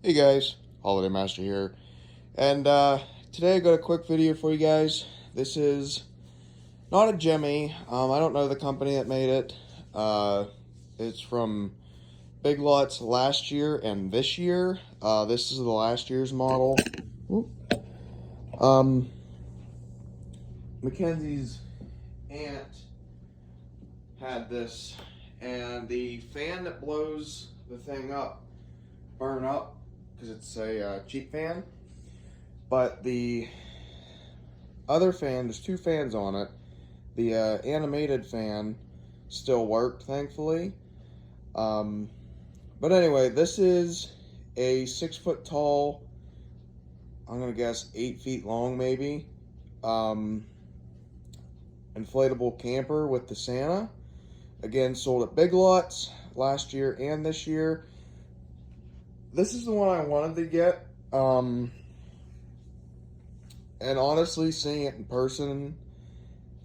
Hey guys, Holiday Master here, and today I got a quick video for you guys. This is not a Jimmy. I don't know the company that made it. It's from Big Lots last year and this year. This is the last year's model. Whoop. Um, Mackenzie's aunt had this, and the fan that blows the thing up burn up because it's a cheap fan. But the other fan, there's two fans on it. The animated fan still worked, thankfully. Um, but anyway, this is a 6 foot tall, I'm gonna guess 8 feet long maybe, inflatable camper with the Santa. Again, sold at Big Lots last year and this year. This is the one I wanted to get. And honestly, seeing it in person,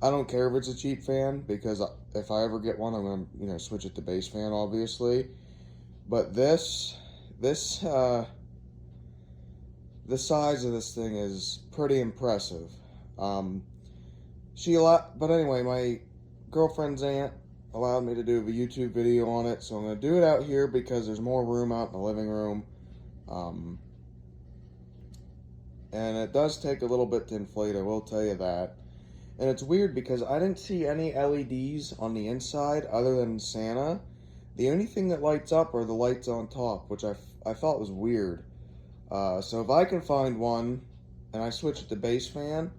I don't care if it's a cheap fan, because if I ever get one, I'm gonna switch it to base fan, obviously. But the size of this thing is pretty impressive. But anyway, my girlfriend's aunt allowed me to do a YouTube video on it, so I'm gonna do it out here because there's more room out in the living room. And it does take a little bit to inflate, I will tell you that. And it's weird because I didn't see any LEDs on the inside other than Santa. The only thing that lights up are the lights on top, which I thought was weird. So if I can find one and I switch it to base fan,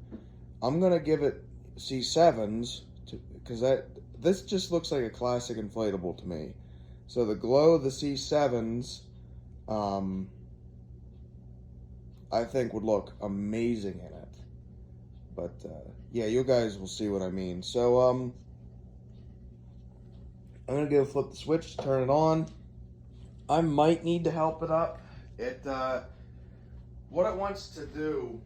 I'm going to give it C7s, because this just looks like a classic inflatable to me. So the glow of the C7s, I think would look amazing in it. But yeah, you guys will see what I mean. So I'm gonna go flip the switch, turn it on. I might need to help it up. What it wants to do,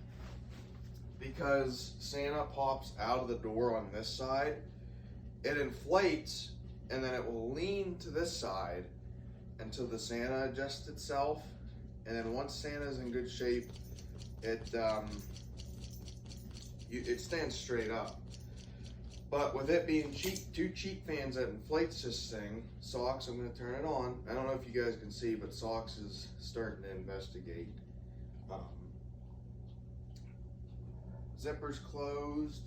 because Santa pops out of the door on this side, it inflates and then it will lean to this side until the Santa adjusts itself. And then once Santa's in good shape, it stands straight up. But with it being two cheap fans that inflates this thing, Socks, I'm going to turn it on. I don't know if you guys can see, but Socks is starting to investigate. Zipper's closed.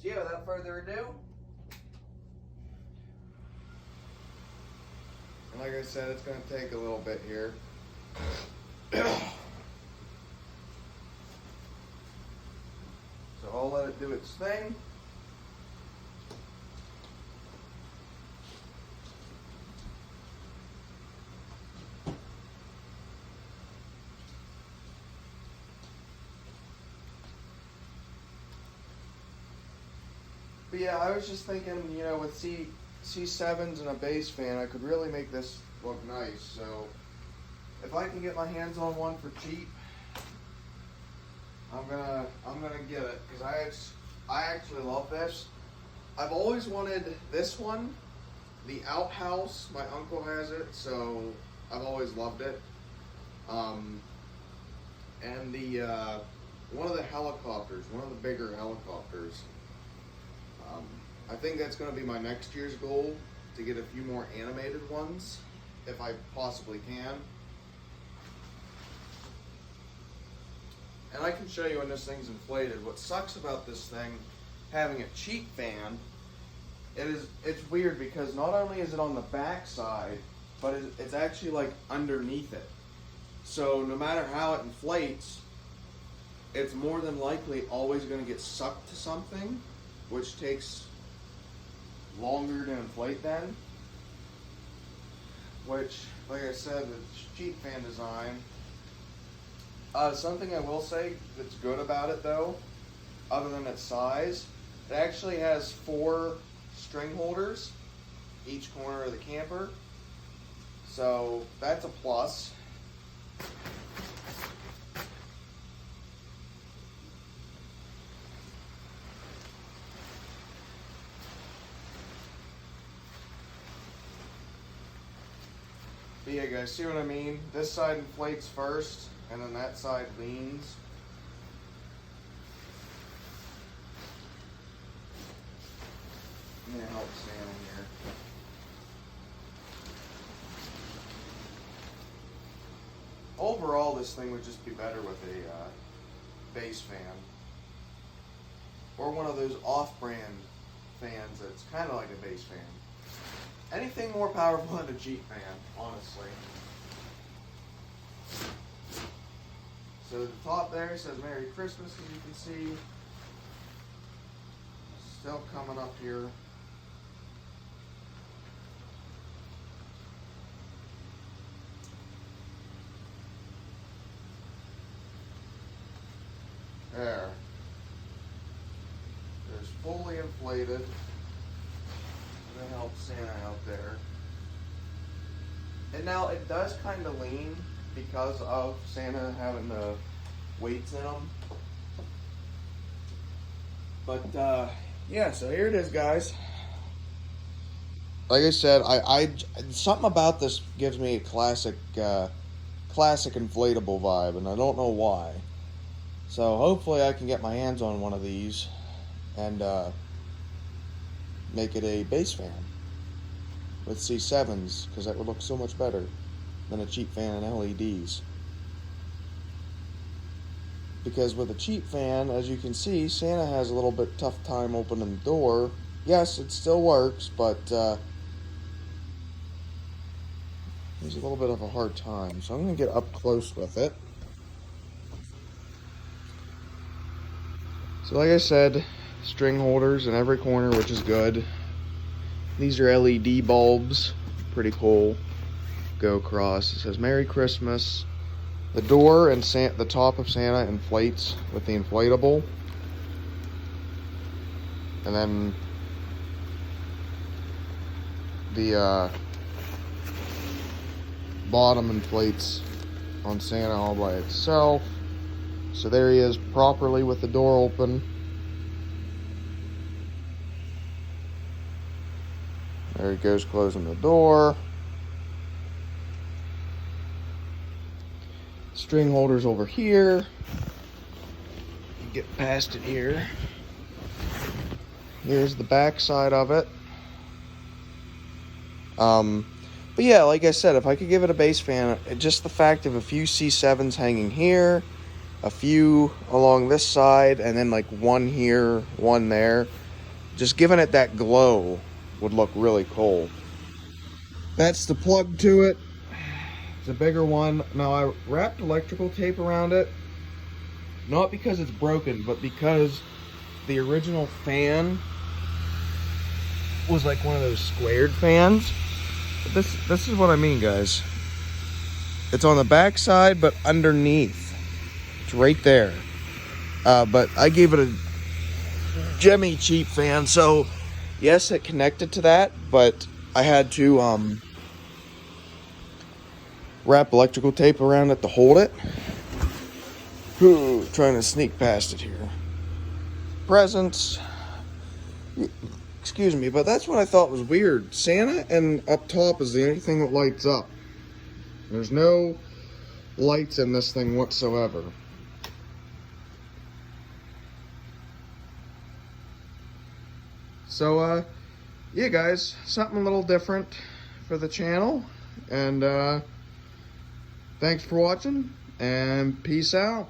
So yeah, without further ado, and like I said, it's going to take a little bit here. So I'll let it do its thing. But yeah, I was just thinking, with C7s and a base fan, I could really make this look nice. So if I can get my hands on one for cheap, I'm gonna get it, because I actually love this. I've always wanted this one. The outhouse, my uncle has it, so I've always loved it. And the one of the helicopters, one of the bigger helicopters. I think that's going to be my next year's goal, to get a few more animated ones, if I possibly can. And I can show you when this thing's inflated. What sucks about this thing, having a cheap fan, it's weird because not only is it on the back side, but it's actually like underneath it. So no matter how it inflates, it's more than likely always going to get sucked to something, which takes longer to inflate then. Which, like I said, it's cheap fan design. Something I will say that's good about it though, other than its size, it actually has 4 string holders each corner of the camper. So that's a plus. But yeah, guys, see what I mean? This side inflates first, and then that side leans. I'm gonna help Santa here. Overall, this thing would just be better with a base fan. Or one of those off-brand fans that's kind of like a base fan. Anything more powerful than a Jeep fan, honestly. So the top there says Merry Christmas, as you can see. Still coming up here. There. There's fully inflated. I'm gonna help Santa out there. And now it does kind of lean because of Santa having the weights in them. But yeah, so here it is, guys. Like I said, I something about this gives me a classic inflatable vibe, and I don't know why. So hopefully I can get my hands on one of these and make it a base fan with C7s, because that would look so much better than a cheap fan and LEDs. Because with a cheap fan, as you can see, Santa has a little bit tough time opening the door. Yes, it still works, but there's a little bit of a hard time. So I'm going to get up close with it. So like I said, string holders in every corner, which is good. These are LED bulbs, pretty cool. Go across. It says Merry Christmas. The door and the top of Santa inflates with the inflatable. And then the bottom inflates on Santa all by itself. So there he is properly with the door open. There he goes closing the door. String holders over here. You get past it here. Here's the back side of it. But yeah, like I said, if I could give it a base fan, just the fact of a few C7s hanging here, a few along this side, and then like one here, one there, just giving it that glow would look really cool. That's the plug to it. It's a bigger one. Now I wrapped electrical tape around it, not because it's broken, but because the original fan was like one of those squared fans. But this is what I mean, guys. It's on the back side, but underneath. It's right there. But I gave it a Jemmy cheap fan, so yes, it connected to that, but I had to wrap electrical tape around it to hold it. Ooh, trying to sneak past it here. Presents. Excuse me, but that's what I thought was weird. Santa and up top is the only thing that lights up. There's no lights in this thing whatsoever. So, yeah, guys, something a little different for the channel. And thanks for watching, and peace out.